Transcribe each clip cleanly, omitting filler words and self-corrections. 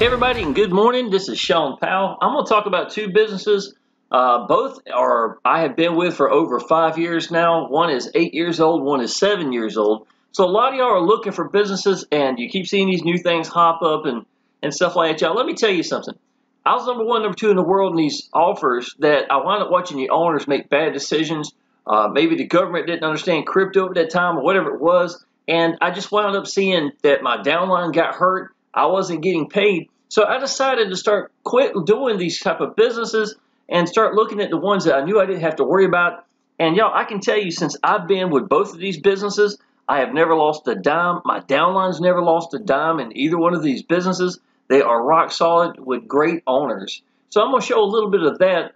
Hey everybody, and good morning. This is Shawn Powell. I'm going to talk about two businesses. Both are I have been with for over 5 years now. One is 8 years old, one is 7 years old. So a lot of y'all are looking for businesses, and you keep seeing these new things hop up and stuff like that. Y'all, let me tell you something. I was number one, number two in the world in these offers that I wound up watching the owners make bad decisions. Maybe the government didn't understand crypto at that time or whatever it was. And I just wound up seeing that my downline got hurt. I wasn't getting paid. So I decided to quit doing these type of businesses and start looking at the ones that I knew I didn't have to worry about. And y'all, I can tell you, since I've been with both of these businesses, I have never lost a dime. My downline's never lost a dime in either one of these businesses. They are rock solid with great owners. So I'm going to show a little bit of that.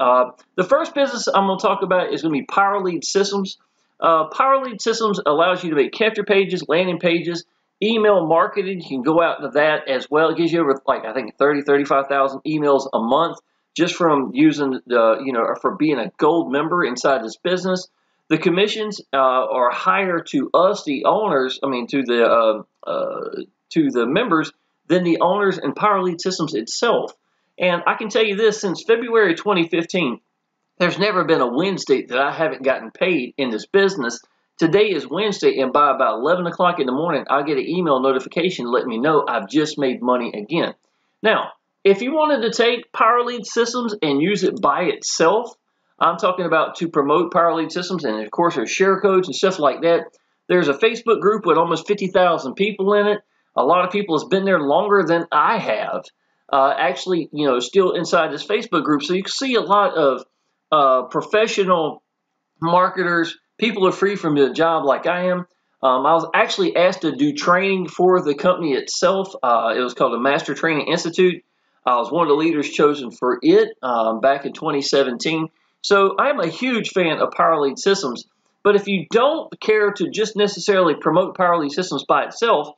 The first business I'm going to talk about is going to be Power Lead Systems. Power Lead Systems allows you to make capture pages, landing pages, email marketing. You can go out to that as well. It gives you over, like, I think 35,000 emails a month just from using or for being a gold member inside this business. The commissions are higher to us, the owners, to the members, than the owners and Power Lead Systems itself. And I can tell you this, since February 2015, there's never been a Wednesday that I haven't gotten paid in this business. Today is Wednesday, and by about 11 o'clock in the morning, I'll get an email notification letting me know I've just made money again. Now, if you wanted to take Power Lead Systems and use it by itself, I'm talking about to promote Power Lead Systems, and of course there's share codes and stuff like that. There's a Facebook group with almost 50,000 people in it. A lot of people has been there longer than I have. Actually, still inside this Facebook group. So you can see a lot of professional marketers. People are free from the job like I am. I was actually asked to do training for the company itself. It was called the Master Training Institute. I was one of the leaders chosen for it back in 2017. So I'm a huge fan of Power Lead Systems. But if you don't care to just necessarily promote Power Lead Systems by itself,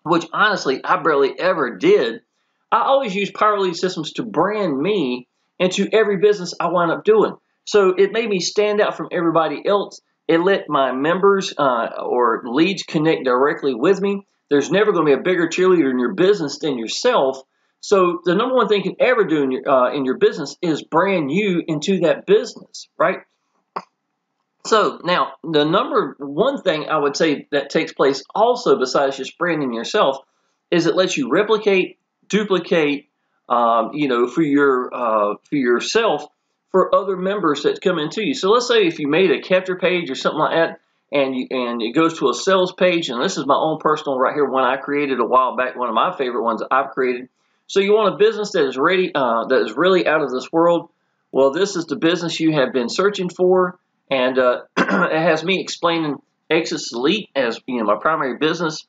which honestly I barely ever did, I always use Power Lead Systems to brand me into every business I wind up doing. So it made me stand out from everybody else. It let my members or leads connect directly with me. There's never going to be a bigger cheerleader in your business than yourself. So the number one thing you can ever do in your business is brand you into that business, right? So now the number one thing I would say that takes place also besides just branding yourself is it lets you replicate, duplicate, for yourself for other members that come into you. So let's say if you made a capture page or something like that, and it goes to a sales page, and this is my own personal right here, one I created a while back, one of my favorite ones I've created. So you want a business that is ready, that is really out of this world. Well, this is the business you have been searching for, and it has me explaining Exitus Elite as my primary business.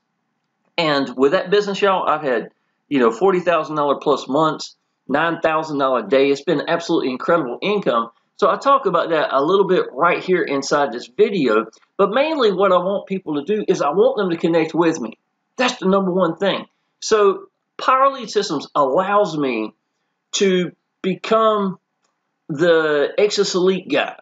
And with that business, y'all, I've had $40,000 plus months, $9,000 a day. It's been absolutely incredible income. So I talk about that a little bit right here inside this video. But mainly what I want people to do is I want them to connect with me. That's the number one thing. So Power Lead Systems allows me to become the Exitus Elite guy.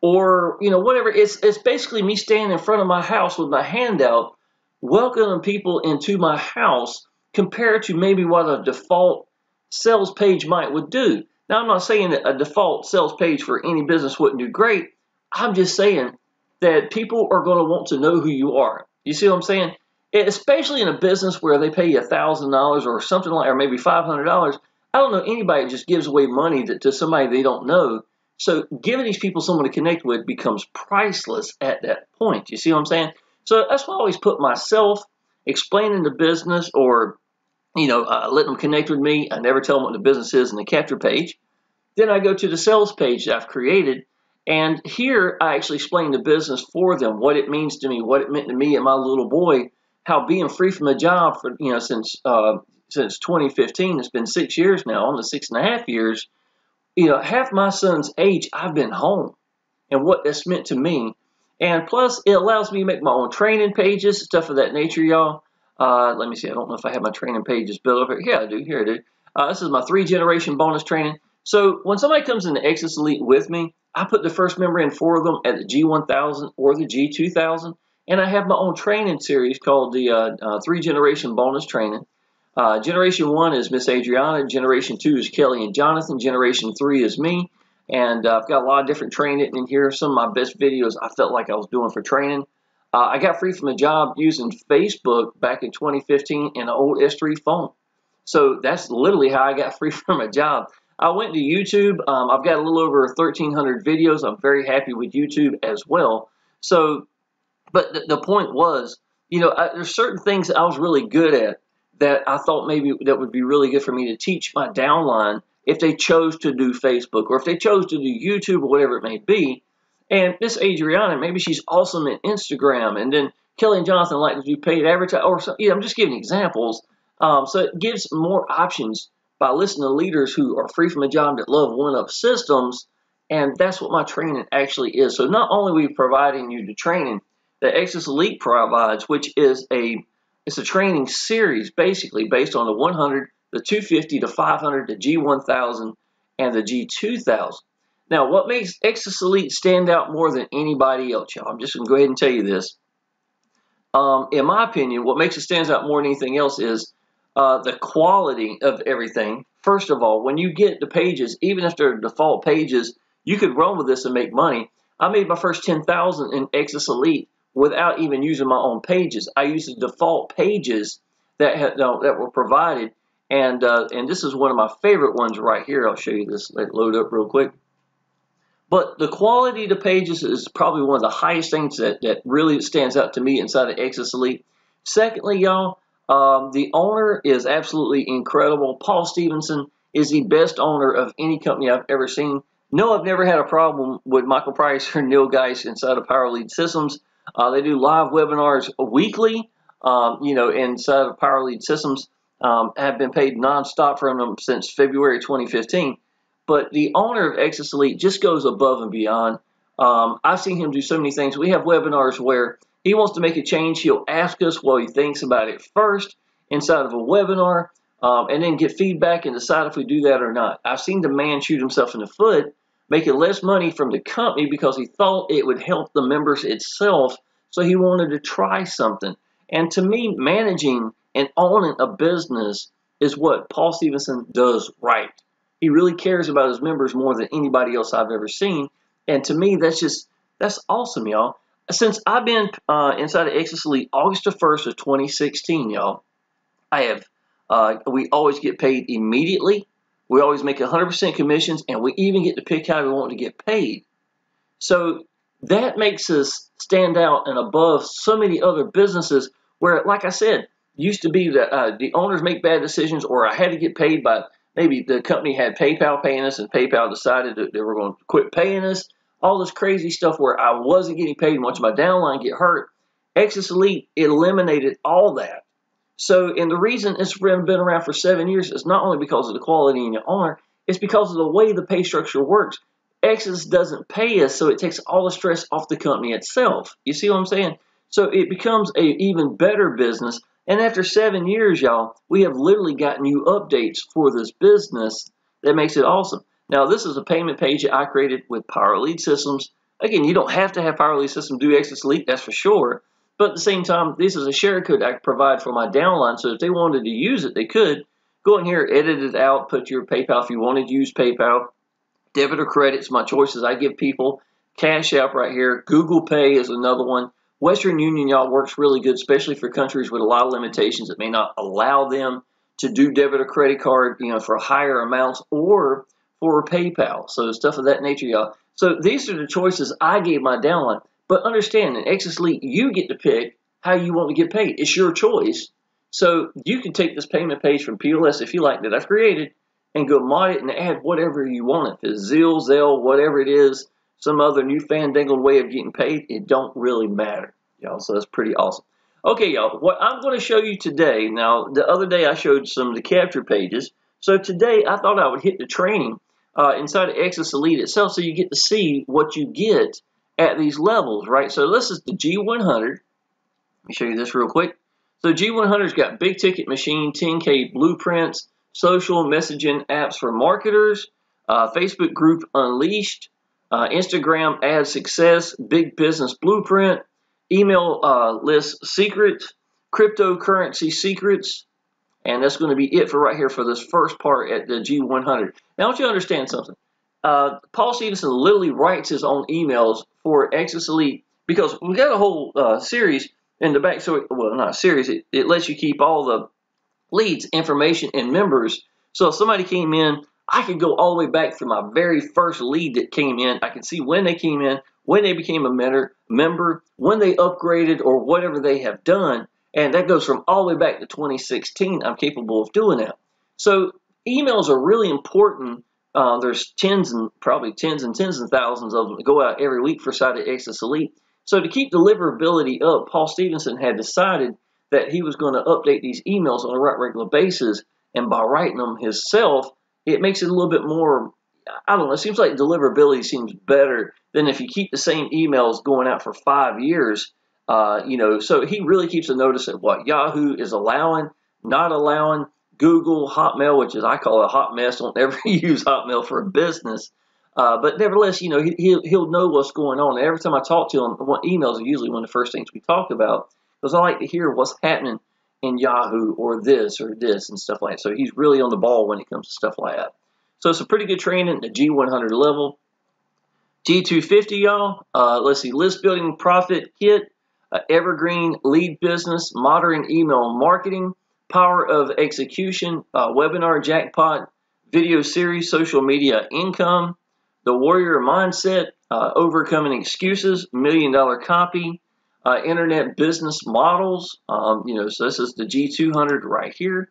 Or, whatever. It's basically me standing in front of my house with my hand out, welcoming people into my house compared to maybe what a default sales page would do. Now, I'm not saying that a default sales page for any business wouldn't do great. I'm just saying that people are going to want to know who you are. You see what I'm saying? Especially in a business where they pay you $1,000 or something like, or maybe $500. I don't know anybody that just gives away money to somebody they don't know. So giving these people someone to connect with becomes priceless at that point. You see what I'm saying? So that's why I always put myself explaining the business or let them connect with me. I never tell them what the business is in the capture page. Then I go to the sales page that I've created, and here I actually explain the business for them, what it means to me, what it meant to me and my little boy, how being free from a job for since 2015, it's been 6 years now, almost 6.5 years. Half my son's age, I've been home, and what that's meant to me. And plus, it allows me to make my own training pages, stuff of that nature, y'all. Let me see. I don't know if I have my training pages built over here. Yeah, I do. Here I do. This is my 3-generation bonus training. So when somebody comes in the Exitus Elite with me, I put the first member in for them at the G1000 or the G2000. And I have my own training series called the 3-generation bonus training. Generation 1 is Miss Adriana. Generation 2 is Kelly and Jonathan. Generation 3 is me. And I've got a lot of different training in here. Some of my best videos I felt like I was doing for training. I got free from a job using Facebook back in 2015 in an old S3 phone. So that's literally how I got free from a job. I went to YouTube. I've got a little over 1,300 videos. I'm very happy with YouTube as well. So, but the point was, you know, there's certain things that I was really good at that I thought maybe that would be really good for me to teach my downline if they chose to do Facebook or if they chose to do YouTube or whatever it may be. And Miss Adriana, maybe she's awesome at Instagram, and then Kelly and Jonathan like to do paid advertising, or so, yeah, I'm just giving examples. So it gives more options by listening to leaders who are free from a job that love one-up systems, and that's what my training actually is. So not only are we providing you the training that Exitus Elite provides, which is it's a training series basically based on the 100, the 250, the 500, the G1000, and the G2000. Now, what makes Exitus Elite stand out more than anybody else, y'all? I'm just going to go ahead and tell you this. In my opinion, what makes it stand out more than anything else is the quality of everything. First of all, when you get the pages, even if they're default pages, you could run with this and make money. I made my first 10,000 in Exitus Elite without even using my own pages. I used the default pages that were provided, and this is one of my favorite ones right here. I'll show you this. Let it load up real quick. But the quality of the pages is probably one of the highest things that really stands out to me inside of Exitus Elite. Secondly, y'all, the owner is absolutely incredible. Paul Stevenson is the best owner of any company I've ever seen. No, I've never had a problem with Michael Price or Neil Geist inside of Power Lead Systems. They do live webinars weekly, you know, inside of Power Lead Systems. Have been paid nonstop from them since February 2015. But the owner of Exitus Elite just goes above and beyond. I've seen him do so many things. We have webinars where he wants to make a change. He'll ask us what he thinks about it first inside of a webinar, and then get feedback and decide if we do that or not. I've seen the man shoot himself in the foot, making less money from the company because he thought it would help the members itself, so he wanted to try something. And to me, managing and owning a business is what Paul Stevenson does right. He really cares about his members more than anybody else I've ever seen. And to me, that's awesome, y'all. Since I've been inside of Exitus Elite August the 1st of 2016, y'all, we always get paid immediately. We always make 100% commissions, and we even get to pick how we want to get paid. So that makes us stand out and above so many other businesses where, like I said, used to be that the owners make bad decisions, or I had to get paid by maybe the company had PayPal paying us, and PayPal decided that they were going to quit paying us. All this crazy stuff where I wasn't getting paid and watching my downline get hurt. Exitus Elite eliminated all that. So, and the reason it's been around for 7 years is not only because of the quality in your owner, it's because of the way the pay structure works. Exitus doesn't pay us, so it takes all the stress off the company itself. You see what I'm saying? So it becomes a even better business. And after 7 years, y'all, we have literally got new updates for this business that makes it awesome. Now, this is a payment page that I created with Power Lead Systems. Again, you don't have to have Power Lead Systems do Exitus Elite, that's for sure. But at the same time, this is a share code I provide for my downline, so if they wanted to use it, they could. Go in here, edit it out, put your PayPal if you wanted to use PayPal. Debit or credit is my choices I give people. Cash App right here. Google Pay is another one. Western Union, y'all, works really good, especially for countries with a lot of limitations that may not allow them to do debit or credit card, you know, for higher amounts, or for PayPal. So stuff of that nature, y'all. So these are the choices I gave my downline. But understand, in Exitus Elite, you get to pick how you want to get paid. It's your choice. So you can take this payment page from POS, if you like, that I've created, and go mod it and add whatever you want. If it's Zelle, whatever it is, some other new fandangled way of getting paid, it don't really matter, y'all. So that's pretty awesome. Okay, y'all, what I'm going to show you today, now, the other day I showed some of the capture pages. So today I thought I would hit the training inside of Exitus Elite itself, so you get to see what you get at these levels, right? So this is the G100. Let me show you this real quick. So G100's got big ticket machine, 10K blueprints, social messaging apps for marketers, Facebook group unleashed, Instagram ad success, big business blueprint, email list secrets, cryptocurrency secrets, And that's going to be it for right here for this first part at the G100. Now, I want you to understand something. Paul Stevenson literally writes his own emails for Exitus Elite because we got a whole series in the back. So, well, not a series. It lets you keep all the leads, information, and members. So if somebody came in, I could go all the way back to my very first lead that came in. I can see when they came in, when they became a member, when they upgraded, or whatever they have done. And that goes from all the way back to 2016. I'm capable of doing that. So emails are really important. There's probably tens and thousands of them that go out every week for side of Exitus Elite. So to keep deliverability up, Paul Stevenson had decided that he was going to update these emails on a regular basis, and by writing them himself, it makes it a little bit more, I don't know, it seems like deliverability seems better than if you keep the same emails going out for 5 years. So he really keeps a notice of what Yahoo is allowing, not allowing, Google, Hotmail, which is I call it a hot mess. Don't ever use Hotmail for a business. But nevertheless, he'll know what's going on. And every time I talk to him, emails are usually one of the first things we talk about because I like to hear what's happening in Yahoo or this and stuff like that. So he's really on the ball when it comes to stuff like that. So it's a pretty good training at the G100 level. G250, y'all. Let's see, list building profit kit, evergreen lead business, modern email marketing, power of execution, webinar jackpot, video series, social media income, the warrior mindset, overcoming excuses, $1 million copy, internet business models. So this is the G200 right here.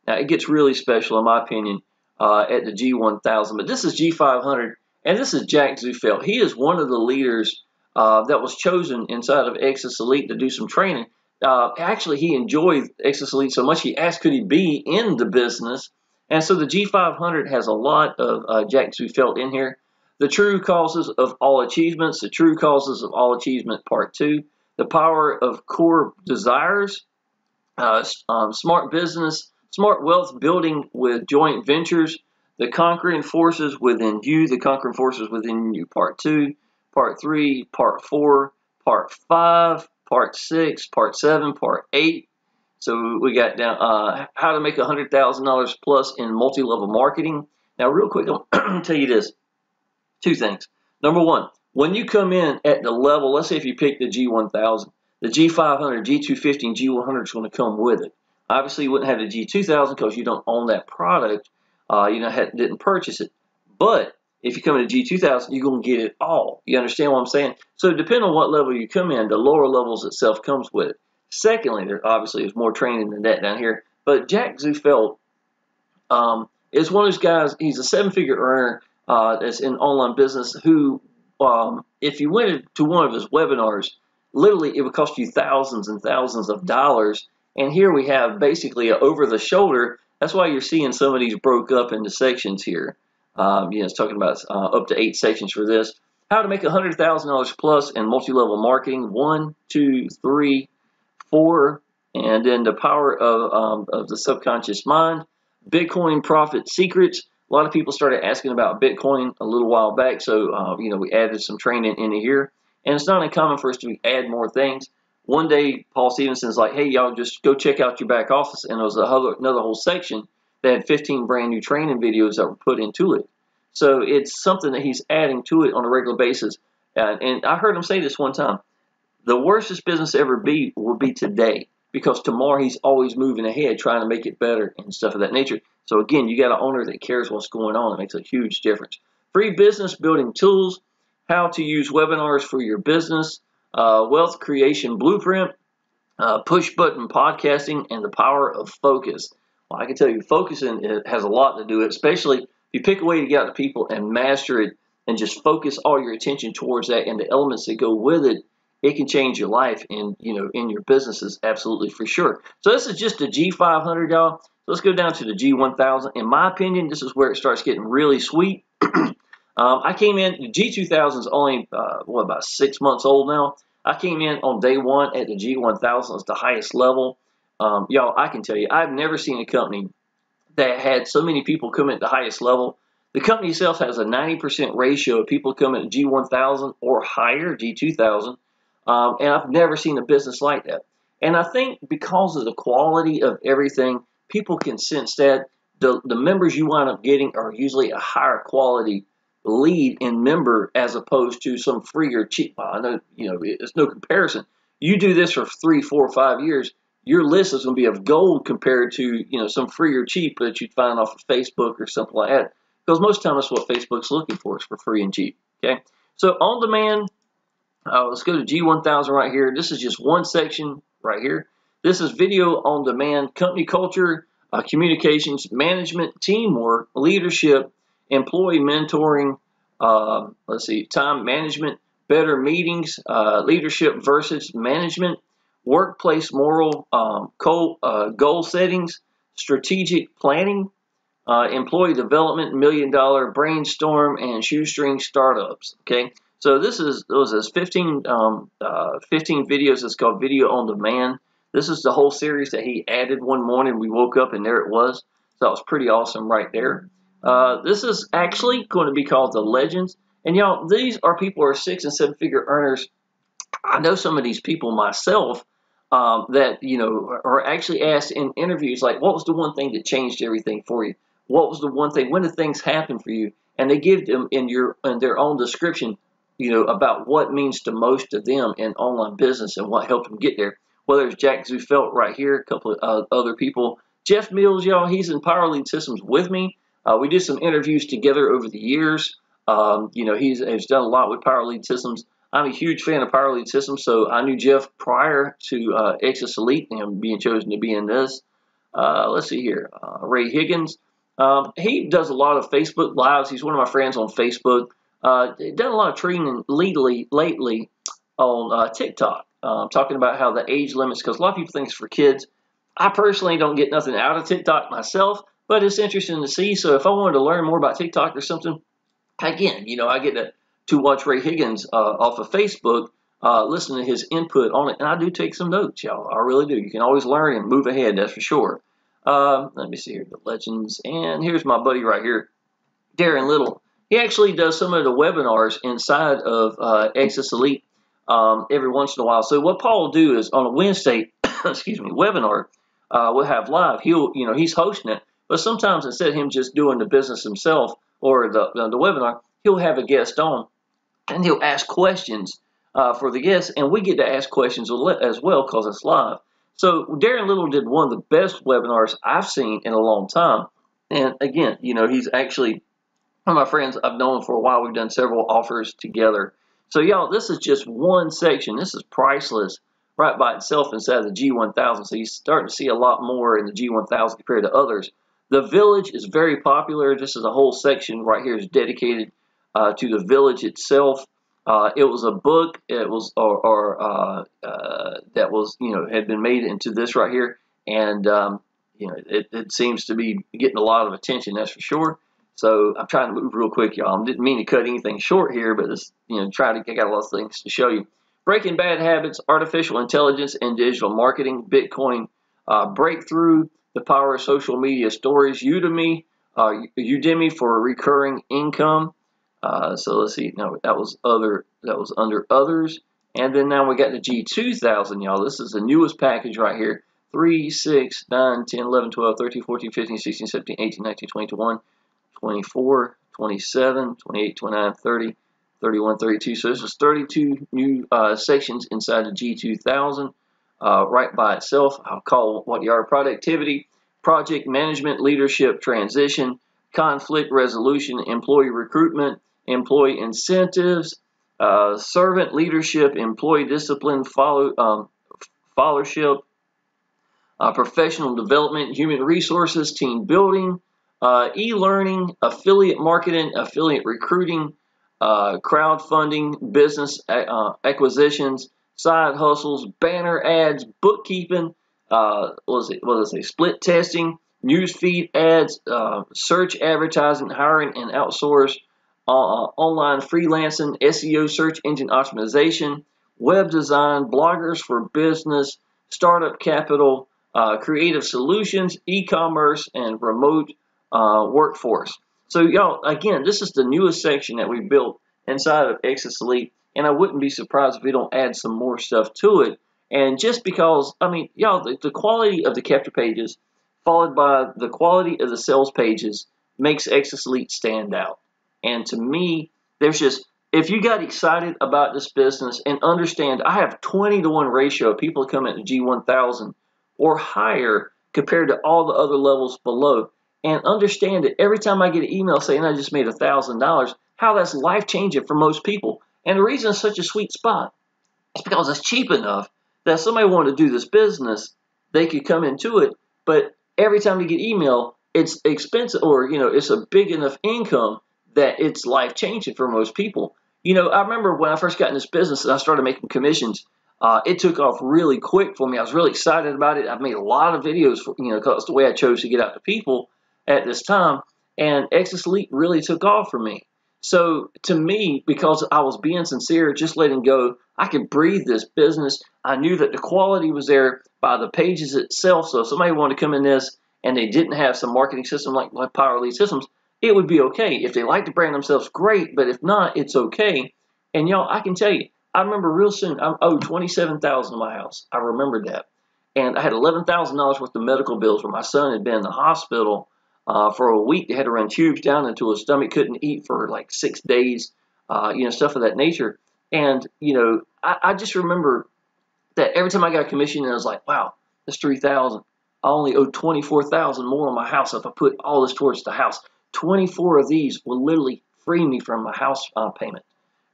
Now it gets really special in my opinion at the G1000, but this is G500, and this is Jack Zufelt. He is one of the leaders that was chosen inside of Exitus Elite to do some training. Actually, he enjoyed Exitus Elite so much he asked could he be in the business, and so the G500 has a lot of Jack Zufelt in here. The True Causes of All Achievements, the True Causes of All Achievement Part 2, the Power of Core Desires, Smart Business, Smart Wealth Building with Joint Ventures, the Conquering Forces Within You, the Conquering Forces Within You Part 2, Part 3, Part 4, Part 5, Part 6, Part 7, Part 8. So we got down how to make $100,000 plus in multi-level marketing. Now, real quick, I'll tell you this. Two things. Number one, when you come in at the level, let's say if you pick the G1000, the G500, G250, and G100 is going to come with it. Obviously, you wouldn't have the G2000 because you don't own that product. Didn't purchase it. But if you come in the G2000, you're going to get it all. You understand what I'm saying? So depending on what level you come in, the lower levels itself comes with it. Secondly, there obviously is more training than that down here. But Jack Zufelt is one of those guys. He's a 7-figure earner that's in online business who, if you went to one of his webinars, literally it would cost you thousands and thousands of dollars. And here we have basically an over-the-shoulder. That's why you're seeing some of these broke up into sections here. It's talking about up to 8 sections for this. How to make $100,000 plus in multi-level marketing. 1, 2, 3, 4, and then the power of the subconscious mind. Bitcoin profit secrets. A lot of people started asking about Bitcoin a little while back, so we added some training into here. And it's not uncommon for us to add more things. One day, Paul Stevenson's like, hey, y'all, just go check out your back office. And there was another whole section that had 15 brand new training videos that were put into it. So it's something that he's adding to it on a regular basis. And I heard him say this one time. The worst this business ever will be today, because tomorrow he's always moving ahead, trying to make it better and stuff of that nature. So again, you got an owner that cares what's going on. It makes a huge difference. Free business building tools, how to use webinars for your business, wealth creation blueprint, push button podcasting, and the power of focus. Well, I can tell you, focusing has a lot to do with it, especially if you pick a way to get out to people and master it and just focus all your attention towards that and the elements that go with it. It can change your life and in your businesses, absolutely for sure. So this is just the G500, y'all. So let's go down to the G1000. In my opinion, this is where it starts getting really sweet. I came in, the G2000 is only about 6 months old now. I came in on day one at the G1000 as the highest level. Y'all, I can tell you, I've never seen a company that had so many people come at the highest level. The company itself has a 90% ratio of people coming at G1000 or higher, G2000. And I've never seen a business like that. And I think because of the quality of everything, people can sense that. The members you wind up getting are usually a higher quality lead in member as opposed to some free or cheap. I know, it's no comparison. You do this for 3, 4, 5 years, your list is going to be of gold compared to, some free or cheap that you'd find off of Facebook or something like that. Because most of the time that's what Facebook's looking for, is for free and cheap. Okay, so on demand, let's go to G1000 right here. This is just one section right here. This is video on demand, company culture, communications, management, teamwork, leadership, employee mentoring, time management, better meetings, leadership versus management, workplace moral, goal settings, strategic planning, employee development, $1 million brainstorm, and shoestring startups. Okay, so this is 15 videos. It's called Video on Demand. This is the whole series that he added one morning. We woke up and there it was. So that was pretty awesome right there. This is actually going to be called the Legends. And y'all, these are people who are 6- and 7-figure earners. I know some of these people myself that are actually asked in interviews, like, what was the one thing that changed everything for you? What was the one thing? When did things happen for you? And they give them in their own description, about what means the most to them in online business and what helped them get there. Whether it's Jack Zufelt right here, a couple of other people. Jeff Mills, y'all, he's in Power Lead Systems with me. We did some interviews together over the years. He's done a lot with Power Lead Systems. I'm a huge fan of Power Lead Systems, so I knew Jeff prior to Exitus Elite and him being chosen to be in this. Let's see here. Ray Higgins. He does a lot of Facebook Lives. He's one of my friends on Facebook. Done a lot of training lately on TikTok, talking about how the age limits, because a lot of people think it's for kids. I personally don't get nothing out of TikTok myself, but it's interesting to see. So if I wanted to learn more about TikTok or something, again, I get to watch Ray Higgins off of Facebook, listen to his input on it, and I do take some notes, y'all. I really do. You can always learn and move ahead, that's for sure. Let me see here, the Legends, and here's my buddy right here, Darren Little. He actually does some of the webinars inside of Exitus Elite every once in a while. So what Paul will do is on a Wednesday, webinar, we'll have live. He's hosting it, but sometimes instead of him just doing the business himself or the webinar, he'll have a guest on, and he'll ask questions for the guests, and we get to ask questions as well because it's live. So Darren Little did one of the best webinars I've seen in a long time. And again, he's actually one of my friends. I've known him for a while. We've done several offers together. So y'all, this is just one section. This is priceless right by itself inside the G1000. So you're starting to see a lot more in the G1000 compared to others. The Village is very popular. This is a whole section right here is dedicated to the Village itself. It was a book. It was that was had been made into this right here, and it seems to be getting a lot of attention. That's for sure. So I'm trying to move real quick, y'all. I didn't mean to cut anything short here, but it's I got a lot of things to show you. Breaking Bad Habits, Artificial Intelligence and Digital Marketing, Bitcoin Breakthrough, The Power of Social Media Stories, Udemy for recurring income. So let's see. No, that was under others. And then now we got the G2000, y'all. This is the newest package right here. 3, 6, 9, 10, 11, 12, 13, 14, 15, 16, 17, 18, 19, 20, 21, 24, 27, 28, 29, 30, 31, 32. So this is 32 new sections inside the G2000 right by itself. I'll call what you are: productivity, project management, leadership transition, conflict resolution, employee recruitment, employee incentives, servant leadership, employee discipline, followership, professional development, human resources, team building, e-learning, affiliate marketing, affiliate recruiting, crowdfunding, business acquisitions, side hustles, banner ads, bookkeeping, split testing, newsfeed ads, search advertising, hiring and outsource, online freelancing, SEO, search engine optimization, web design, bloggers for business, startup capital, creative solutions, e-commerce, and remote workforce. So y'all, again, this is the newest section that we built inside of Exitus Elite, and I wouldn't be surprised if we don't add some more stuff to it. And just because, I mean, y'all, the quality of the capture pages followed by the quality of the sales pages, makes Exitus Elite stand out. And to me, there's just, if you got excited about this business and understand, I have 20-to-1 ratio of people come into G1000 or higher compared to all the other levels below, and understand that every time I get an email saying I just made $1,000, how that's life-changing for most people. And the reason it's such a sweet spot is because it's cheap enough that if somebody wanted to do this business, they could come into it, but every time they get email, it's expensive, or it's a big enough income that it's life-changing for most people. I remember when I first got in this business and I started making commissions, it took off really quick for me. I was really excited about it. I've made a lot of videos, because it's the way I chose to get out to people at this time, and Exitus Elite really took off for me. So to me, because I was being sincere, just letting go, I could breathe this business. I knew that the quality was there by the pages itself. So if somebody wanted to come in this and they didn't have some marketing system like Powell Elite Systems, it would be okay. If they like to brand themselves, great. But if not, it's okay. And y'all, I can tell you, I remember real soon, I owed $27,000 in my house. I remember that. And I had $11,000 worth of medical bills where my son had been in the hospital for a week. They had to run tubes down into his stomach, couldn't eat for like 6 days, stuff of that nature. And, I just remember that every time I got a commission, I was like, wow, that's $3,000. I only owe $24,000 more on my house if I put all this towards the house. 24 of these will literally free me from my house payment.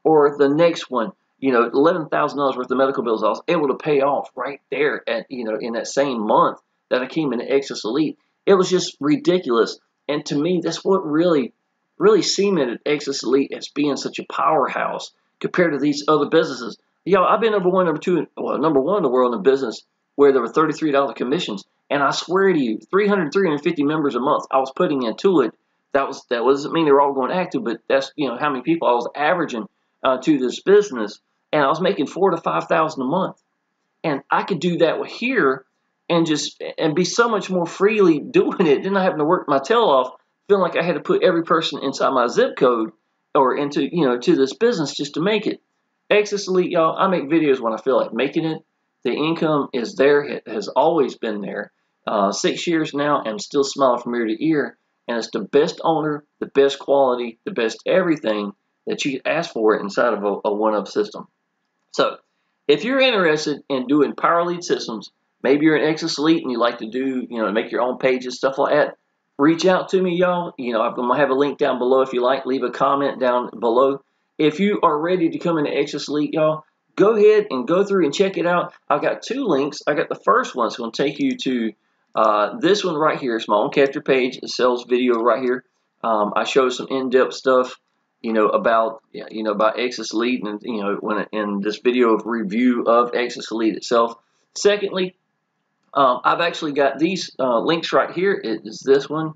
Or the next one, $11,000 worth of medical bills I was able to pay off right there at, in that same month that I came into Exitus Elite. It was just ridiculous. And to me, that's what really cemented Exitus Elite as being such a powerhouse compared to these other businesses. I've been number one in the world in business where there were $33 commissions. And I swear to you, 350 members a month I was putting into it. That doesn't mean they were all going active, but that's, how many people I was averaging to this business. And I was making $4,000 to $5,000 a month. And I could do that here and be so much more freely doing it, then not having to work my tail off, feeling like I had to put every person inside my zip code or into, to this business just to make it. Exitus Elite, y'all, I make videos when I feel like making it. The income is there. It has always been there. 6 years now, and still smiling from ear to ear. And it's the best owner, the best quality, the best everything that you could ask for inside of a one-up system. So if you're interested in doing Powell Elite systems, maybe you're an Exitus Elite and you like to do, make your own pages, stuff like that, reach out to me, y'all. I'm going to have a link down below if you like. Leave a comment down below. If you are ready to come into Exitus Elite, y'all, go ahead and go through and check it out. I've got 2 links. I got the first one. It's going to take you to this one right here. It's my own capture page. It sells video right here. I show some in-depth stuff, about Exitus Elite, and in this video of review of Exitus Elite itself. Secondly, I've actually got these links right here. It is this one,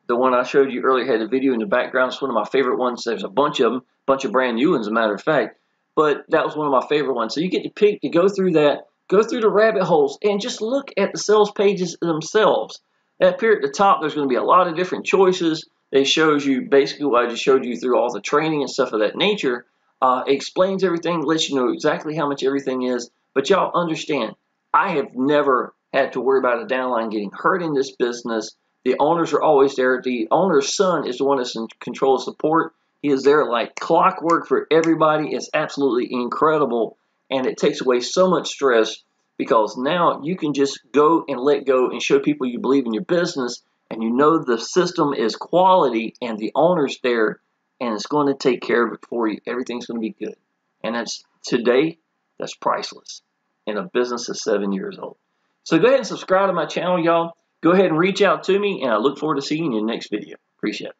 the one I showed you earlier, had a video in the background. It's one of my favorite ones. There's a bunch of them, bunch of brand new ones, as a matter of fact. But that was one of my favorite ones. So you get to pick, to go through that, go through the rabbit holes, and just look at the sales pages themselves. Up here at the top, there's going to be a lot of different choices. It shows you basically what I just showed you through all the training and stuff of that nature. Explains everything, lets you know exactly how much everything is. But y'all understand, I have never had to worry about a downline getting hurt in this business. The owners are always there. The owner's son is the one that's in control of support. He is there like clockwork for everybody. It's absolutely incredible. And it takes away so much stress, because now you can just go and let go and show people you believe in your business, and the system is quality and the owner's there, and it's going to take care of it for you. Everything's going to be good. And that's priceless in a business that's 7 years old. So go ahead and subscribe to my channel, y'all. Go ahead and reach out to me, and I look forward to seeing you in the next video. Appreciate it.